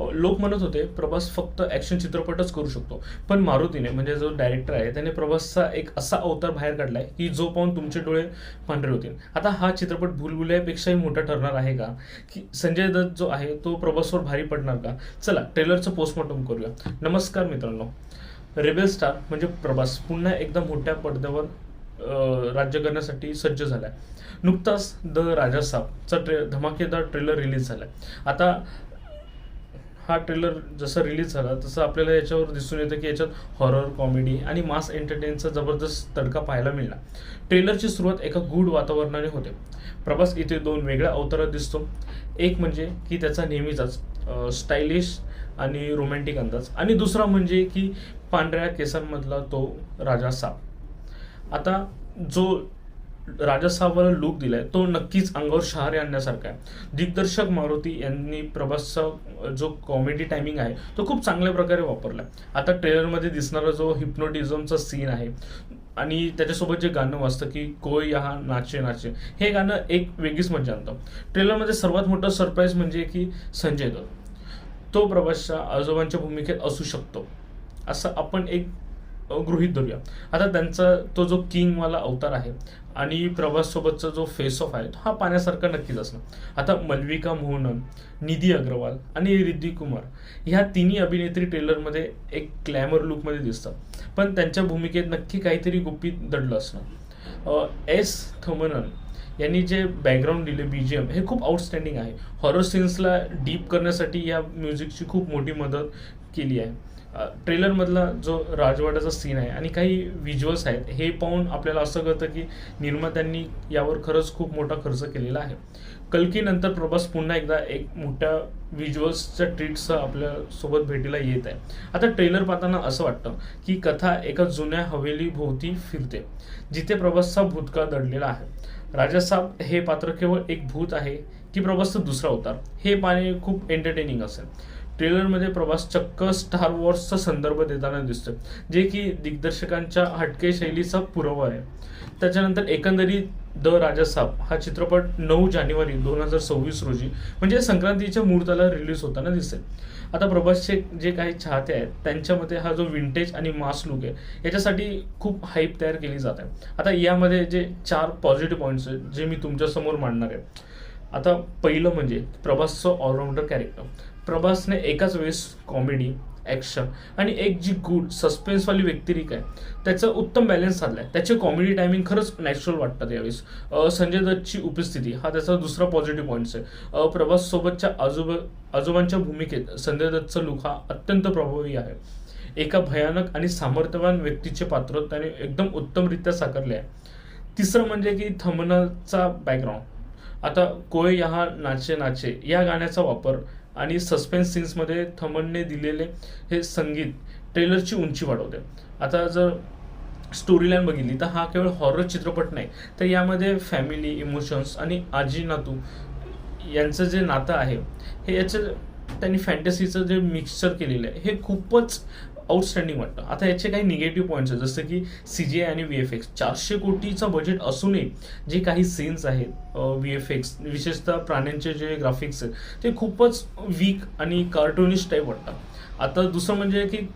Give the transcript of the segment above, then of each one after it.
लोक म्हणत होते प्रभास फक्त ॲक्शन चित्रपटच करू शकतो, पण मारुतीने म्हणजे जो डायरेक्टर आहे त्याने प्रभासचा एक असा अवतार बाहेर काढलाय की जो पाहून तुमचे डोळे पांढरे होतील. आता हा चित्रपट भूलभुलैयापेक्षाही मोठा ठरणार आहे का, की संजय दत्त जो आहे तो प्रभासवर भारी पडणार का? चला ट्रेलरचं पोस्टमॉर्टम करूया. नमस्कार मित्रांनो, रेबेल स्टार म्हणजे प्रभास पुन्हा एकदा मोठ्या पडद्यावर राज्य करण्यासाठी सज्ज झालाय. नुकताच द राजा साबचा धमाकेदार ट्रेलर रिलीज झालाय. आता हा ट्रेलर जसा रिलीज झाला तसं आपल्याला याच्यावर दिसून येतं की याच्यात हॉरर, कॉमेडी आणि मास एंटरटेनचा जबरदस्त तडका पाहायला मिळाला. ट्रेलरची सुरुवात एका गूढ वातावरणाने होते. प्रभास इथे दोन वेगळ्या अवतारात दिसतो. एक म्हणजे की त्याचा नेहमीचाच स्टायलिश आणि रोमॅन्टिक अंदाज, आणि दुसरा म्हणजे की पांढऱ्या केसांमधला तो राजा साब. आता जो राजा साबला लुक दिलाय तो नक्कीच अंगावर शहारे आणण्यासारखा आहे. दिग्दर्शक मारुती यांनी प्रभासचा जो कॉमेडी टायमिंग आहे तो खूप चांगल्या प्रकारे वापरला. आता ट्रेलरमध्ये दिसणारा जो हिप्नोटिझमचा सीन आहे आणि त्याच्यासोबत जे गाणं वाजतं की कोई यहाँ नाचे नाचे, हे गाणं एक वेगळीच मजा आणतं. ट्रेलरमध्ये सर्वात मोठं सरप्राईज म्हणजे की संजय दत्त तो प्रभासच्या आजोबांच्या भूमिकेत असू शकतो असं आपण एक गृहीत धरूया. आता त्यांचा तो जो किंगवाला अवतार आहे आणि प्रभास सोबतचा जो फेस ऑफ आहे हा पाहण्यासारखा नक्कीच असणार. आता मल्विका मोहनन, निधी अग्रवाल आणि रिद्धी कुमार ह्या तिन्ही अभिनेत्री ट्रेलरमध्ये एक ग्लॅमर लुकमध्ये दिसतात, पण त्यांच्या भूमिकेत नक्की काहीतरी गुपित दडलं असणार. एस थमनन यांनी जे बॅकग्राऊंड दिले BGM हे खूप आउटस्टँडिंग आहे. हॉरर सीन्सला डीप करण्यासाठी या म्युझिकची खूप मोठी मदत केली आहे. ट्रेलरमधला जो राजवाड्याचा सीन आहे आणि काही व्हिज्युअल्स आहेत हे पाहून आपल्याला असं कळतं की निर्मात्यांनी यावर खरंच खूप मोठा खर्च केलेला आहे. कल्कीनंतर प्रभास पुन्हा एकदा एक मोठ्या व्हिज्युअल्सच्या ट्रीटसह आपल्यासोबत भेटीला येत आहे. आता ट्रेलर पाहताना असं वाटतं की कथा एका जुन्या हवेली भोवती फिरते जिथे प्रभासचा भूतकाळ दडलेला आहे. राजासाब हे पात्र केवळ एक भूत आहे की प्रभासचा दुसरा अवतार, हे पाहणे खूप एंटरटेनिंग असेल. ट्रेलरमध्ये प्रभास चक्क स्टार वॉर्सचा संदर्भ देताना दिसतो, जे की दिग्दर्शकांच्या हटके शैलीचा पुरावा आहे. त्याच्यानंतर एकंदरीत द राजा साब हा चित्रपट 9 जानेवारी 2026 रोजी म्हणजे संक्रांतीच्या मुहूर्ताला रिलीज होताना दिसेल. आता प्रभासचे जे काही चाहते आहेत त्यांच्यामध्ये हा जो विंटेज आणि मास लुक आहे याच्यासाठी खूप हाईप तयार केली जात आहे. आता यामध्ये जे 4 पॉझिटिव्ह पॉईंट्स आहेत जे मी तुमच्यासमोर मांडणार आहे. आता पहिलं म्हणजे प्रभासचं ऑलराऊंडर कॅरेक्टर. प्रभासने एकाच वेळेस कॉमेडी, ॲक्शन आणि एक जी गुड सस्पेन्सवाली व्यक्तिरेखा आहे त्याचं उत्तम बॅलन्स साधला आहे. त्याचे कॉमेडी टायमिंग खरंच नॅचरल वाटतात यावेळेस. संजय दत्तची उपस्थिती हा त्याचा दुसरा पॉझिटिव्ह पॉईंट्स आहे. प्रभास सोबतच्या आजोबांच्या भूमिकेत संजय दत्तचा लुक हा अत्यंत प्रभावी आहे. एका भयानक आणि सामर्थ्यवान व्यक्तीचे पात्र त्याने एकदम उत्तमरित्या साकारले आहे. तिसरं म्हणजे की थमनचा बॅकग्राऊंड. आता कोई यहाँ नाचे नाचे या गाण्याचा वापर आणि सस्पेन्स सीन्समध्ये थमनने दिलेले हे संगीत ट्रेलरची उंची वाढवते. आता जर स्टोरी लाईन बघितली तर हा केवळ हॉरर चित्रपट नाही, तर यामध्ये फॅमिली, इमोशन्स आणि आजी नातू यांचं जे नातं आहे हे याचं त्यांनी फॅन्टसीचं जे मिक्सचर केलेलं आहे हे खूपच आउटस्टँडिंग वाटतं. आता याचे काही निगेटिव्ह पॉईंट्स आहेत जसं की CGI आणि VFX. 400 कोटीचा बजेट असूनही जे काही सीन्स आहेत VFX विशेषतः प्राण्यांचे जे ग्राफिक्स आहेत ते खूपच वीक आणि कार्टुनिस्ट टाईप वाटतात. आता दुसरं म्हणजे की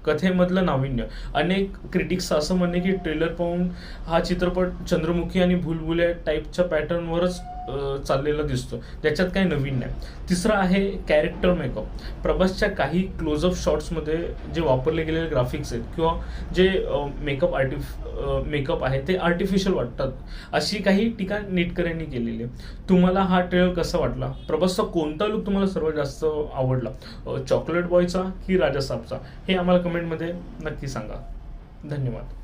कथेमधलं नाविन्य. अनेक क्रिटिक्स असं म्हणणे की ट्रेलर पाहून हा चित्रपट चंद्रमुखी आणि भूलभुलैया टाईपच्या पॅटर्नवरच चाललेला दिसतो, ज्याच्यात काही नवीन नाही. तिसरं आहे कॅरेक्टर मेकअप. प्रभासच्या काही क्लोजअप शॉट्समध्ये जे वापरले गेलेले ग्राफिक्स आहेत किंवा जे मेकअप आहे ते आर्टिफिशियल वाटतात, अशी काही टीका नेटकऱ्यांनी केलेली आहे. तुम्हाला हा ट्रेलर कसा वाटला? प्रभासचा कोणता लुक तुम्हाला सर्वात जास्त आवडला? चॉकलेट बॉयचा की राजा साबचा? हे आम्हाला कमेंटमध्ये नक्की सांगा. धन्यवाद.